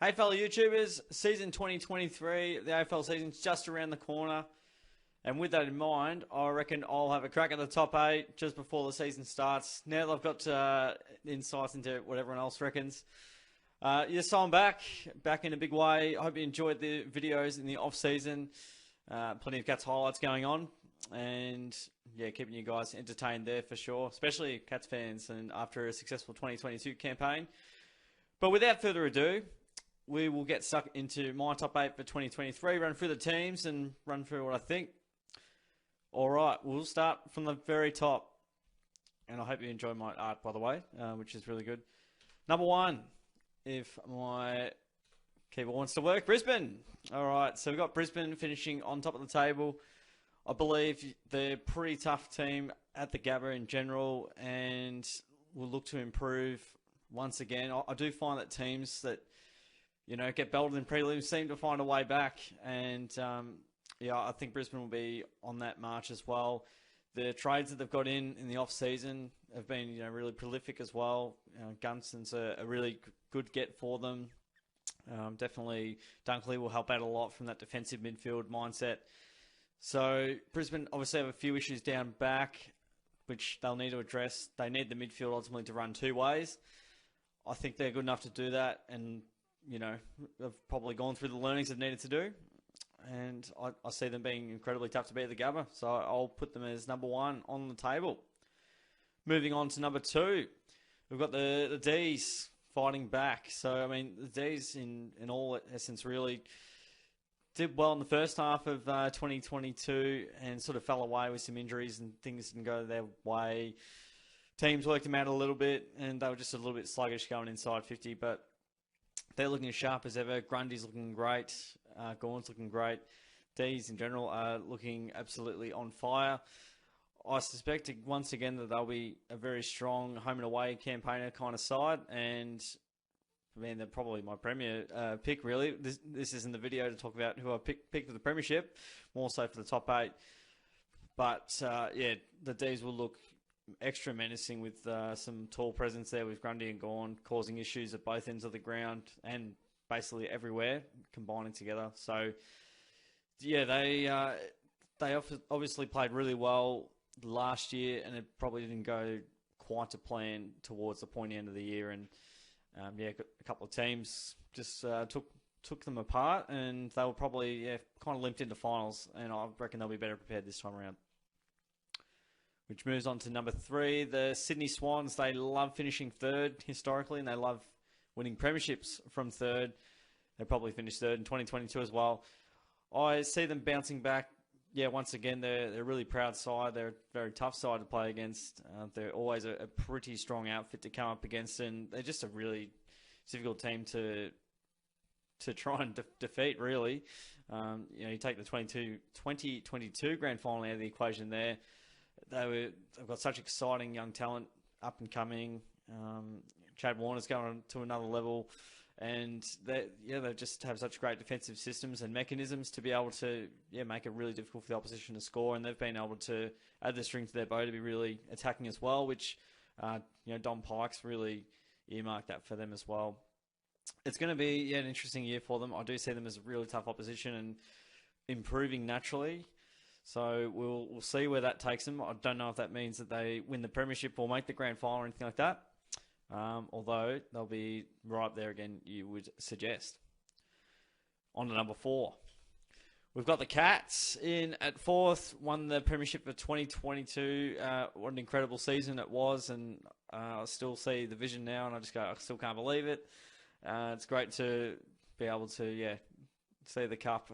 Hey fellow YouTubers, season 2023, the AFL season's just around the corner. And with that in mind, I reckon I'll have a crack at the top 8 just before the season starts. Now that I've got insights into what everyone else reckons. So I'm back in a big way. I hope you enjoyed the videos in the off-season. Plenty of Cats highlights going on. And yeah, keeping you guys entertained there for sure, especially Cats fans and after a successful 2022 campaign. But without further ado, we will get stuck into my top 8 for 2023, run through the teams and run through what I think. All right, we'll start from the very top. And I hope you enjoy my art, by the way, which is really good. Number 1, if my keyboard wants to work, Brisbane. All right, so we've got Brisbane finishing on top of the table. I believe they're a pretty tough team at the Gabba in general and will look to improve once again. I do find that teams that get belted in prelims seem to find a way back. And, I think Brisbane will be on that march as well. The trades that they've got in the off-season have been, really prolific as well. Gunston's a really good get for them. Definitely Dunkley will help out a lot from that defensive midfield mindset. So Brisbane obviously have a few issues down back, which they'll need to address. They need the midfield ultimately to run two ways. I think they're good enough to do that, and they've probably gone through the learnings they've needed to do. And I see them being incredibly tough to beat at the Gabba. So I'll put them as number 1 on the table. Moving on to number 2. We've got the D's fighting back. So, the D's in all essence really did well in the first half of 2022 and sort of fell away with some injuries and things didn't go their way. Teams worked them out a little bit and they were just a little bit sluggish going inside 50, but they're looking as sharp as ever. Grundy's looking great. Gawn's looking great. D's in general are looking absolutely on fire. I suspect once again that they'll be a very strong home and away campaigner kind of side, and they're probably my premier pick really. This isn't the video to talk about who I picked for the premiership, more so for the top 8. But the D's will look extra menacing with some tall presence there with Grundy and Gawn causing issues at both ends of the ground and basically everywhere combining together. So they obviously played really well last year and it probably didn't go quite to plan towards the pointy end of the year. And a couple of teams just took them apart and they were probably kind of limped into finals, and I reckon they'll be better prepared this time around. Which moves on to number 3, the Sydney Swans. They love finishing third historically, and they love winning premierships from third. They probably finished third in 2022 as well. I see them bouncing back. Once again, they're a really proud side. They're a very tough side to play against. They're always a pretty strong outfit to come up against, and they're just a really difficult team to try and defeat, really. You take the 2022 grand final out of the equation there. They've got such exciting young talent up and coming. Chad Warner's going to another level, and they just have such great defensive systems and mechanisms to be able to make it really difficult for the opposition to score. And they've been able to add the string to their bow to be really attacking as well, which Don Pike's really earmarked that for them as well. It's going to be an interesting year for them. I do see them as a really tough opposition and improving naturally. So we'll see where that takes them. I don't know if that means that they win the premiership or make the grand final or anything like that. Although they'll be right up there again, you would suggest. On to number 4. We've got the Cats in at 4th. Won the premiership for 2022. What an incredible season it was. And I still see the vision now and I still can't believe it. It's great to be able to, see the cup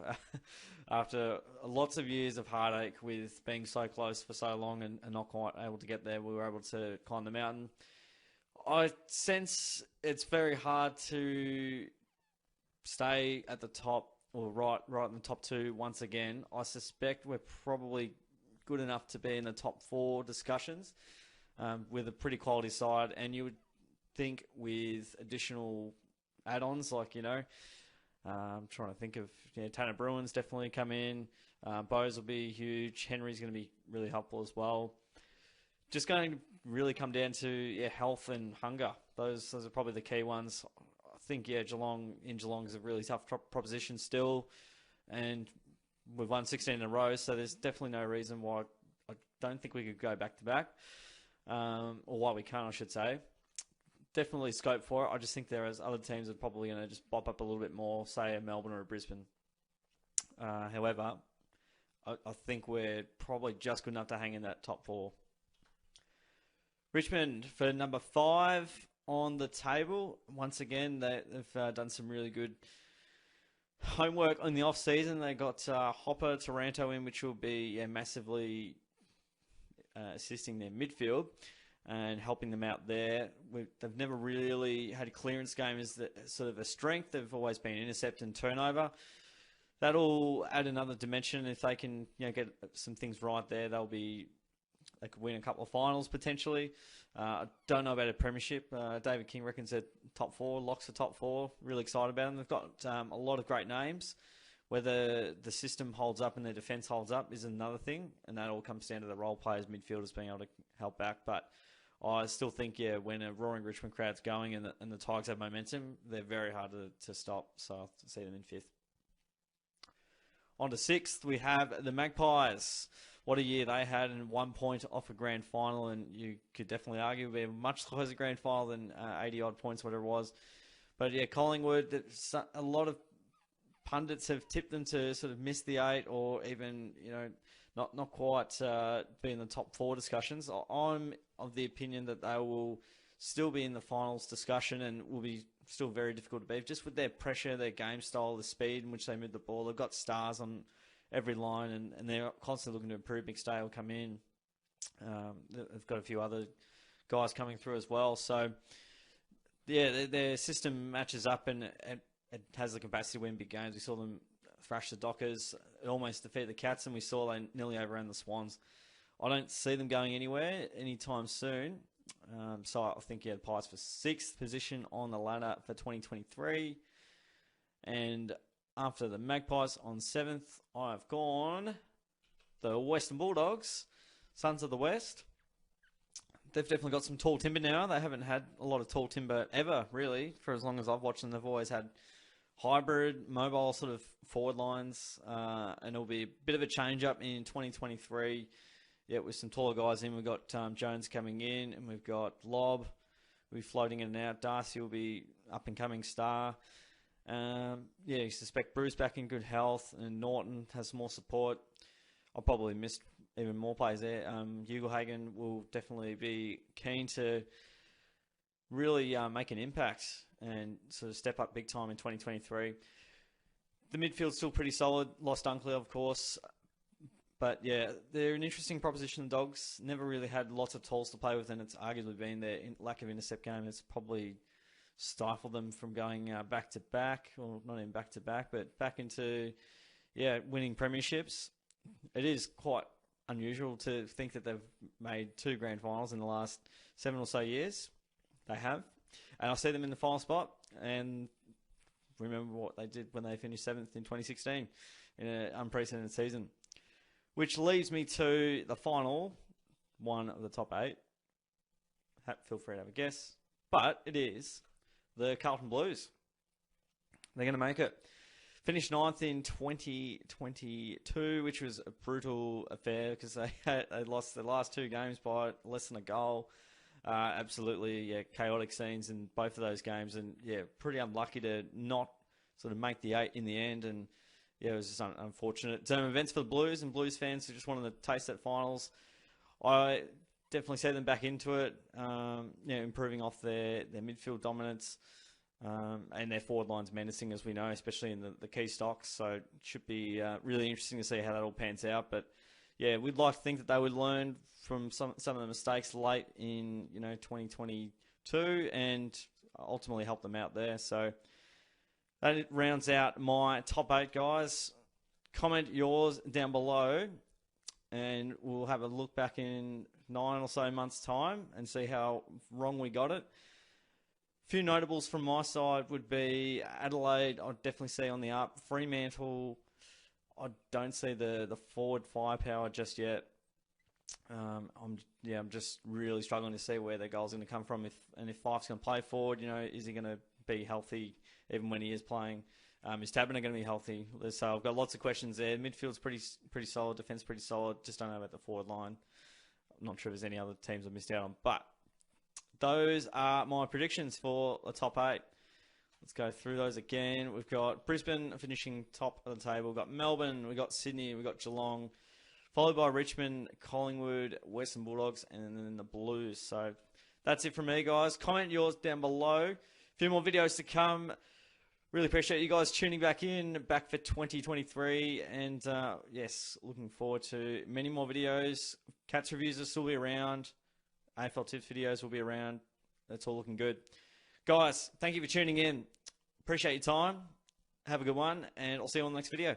after lots of years of heartache with being so close for so long and not quite able to get there. We were able to climb the mountain. I sense it's very hard to stay at the top or right in the top 2 once again. I suspect we're probably good enough to be in the top 4 discussions with a pretty quality side, and you would think with additional add-ons like I'm trying to think of Tanner Bruin's definitely come in. Bose will be huge. Henry's going to be really helpful as well. Just going to really come down to health and hunger. Those are probably the key ones. I think, Geelong is a really tough proposition still, and we've won 16 in a row, so there's definitely no reason why I don't think we could go back-to-back, or why we can't, I should say. Definitely scope for it. I just think there is other teams that are probably going to just bop up a little bit more, say a Melbourne or a Brisbane. However, I think we're probably just good enough to hang in that top 4. Richmond for number 5 on the table. Once again, they've done some really good homework in the off-season. They got Hopper, Taranto in, which will be massively assisting their midfield and helping them out there. They've never really had a clearance game as sort of a strength. They've always been intercept and turnover. That'll add another dimension. If they can get some things right there, they could win a couple of finals potentially. I don't know about a premiership. David King reckons they're top 4, locks the top 4. Really excited about them. They've got a lot of great names. Whether the system holds up and their defence holds up is another thing, and that all comes down to the role players, midfielders being able to help back. But I still think, when a roaring Richmond crowd's going and the Tigers have momentum, they're very hard to stop. So I'll see them in 5th. On to 6th, we have the Magpies. What a year they had, and 1 point off a grand final, and you could definitely argue it would be a much closer grand final than 80-odd points, whatever it was. But Collingwood, a lot of pundits have tipped them to sort of miss the 8 or even, not quite be in the top 4 discussions. I'm of the opinion that they will still be in the finals discussion and will be still very difficult to beat, just with their pressure, their game style, the speed in which they move the ball. They've got stars on every line, and they're constantly looking to improve. McStay will come in. They've got a few other guys coming through as well. So, their system matches up, and it has the capacity to win big games. We saw them thrash the Dockers, almost defeat the Cats, and we saw they nearly overran the Swans. I don't see them going anywhere anytime soon. So I think, the Pies for 6th position on the ladder for 2023. And after the Magpies on 7th, I've gone the Western Bulldogs, Sons of the West. They've definitely got some tall timber now. They haven't had a lot of tall timber ever, really, for as long as I've watched them. They've always had hybrid, mobile sort of forward lines, and it'll be a bit of a change-up in 2023. With some taller guys in. We've got Jones coming in, and we've got Lobb. We'll be floating in and out. Darcy will be up-and-coming star. You suspect Bruce back in good health, and Norton has some more support. I'll probably miss even more players there. Ugelhagen will definitely be keen to really make an impact and sort of step up big time in 2023. The midfield's still pretty solid. Lost Dunkley, of course. But they're an interesting proposition. The Dogs never really had lots of tools to play with, and it's arguably been their lack of intercept game that's probably stifled them from going back to back, or not even back to back, but back into winning premierships. It is quite unusual to think that they've made 2 grand finals in the last 7 or so years. They have, and I see them in the final spot. And remember what they did when they finished 7th in 2016 in an unprecedented season. Which leaves me to the final one of the top 8. Feel free to have a guess. But it is the Carlton Blues. They're going to make it. Finished 9th in 2022, which was a brutal affair because they lost the last 2 games by less than a goal. Absolutely chaotic scenes in both of those games. And, pretty unlucky to not sort of make the 8 in the end. And it was just unfortunate. Events for the Blues and Blues fans who just wanted to taste that finals. I definitely see them back into it, improving off their midfield dominance and their forward line's menacing, as we know, especially in the key stocks. So it should be really interesting to see how that all pans out. But, we'd like to think that they would learn from some of the mistakes late in 2022 and ultimately help them out there. So that rounds out my top 8, guys. Comment yours down below, and we'll have a look back in 9 or so months' time and see how wrong we got it. A few notables from my side would be Adelaide, I'd definitely see on the up. Fremantle, I don't see the forward firepower just yet. I'm just really struggling to see where their goal's going to come from. If Fyfe's going to play forward, is he going to be healthy even when he is playing? Is Tabner going to be healthy? So I've got lots of questions there. Midfield's pretty solid. Defence pretty solid. Just don't know about the forward line. I'm not sure if there's any other teams I've missed out on. But those are my predictions for the top 8. Let's go through those again. We've got Brisbane finishing top of the table. We've got Melbourne. We've got Sydney. We've got Geelong. Followed by Richmond, Collingwood, Western Bulldogs, and then the Blues. So that's it from me, guys. Comment yours down below. A few more videos to come. Really appreciate you guys tuning back for 2023. And yes, looking forward to many more videos. Cats reviews will still be around. AFL tips videos will be around. That's all looking good. Guys, thank you for tuning in. Appreciate your time. Have a good one, and I'll see you on the next video.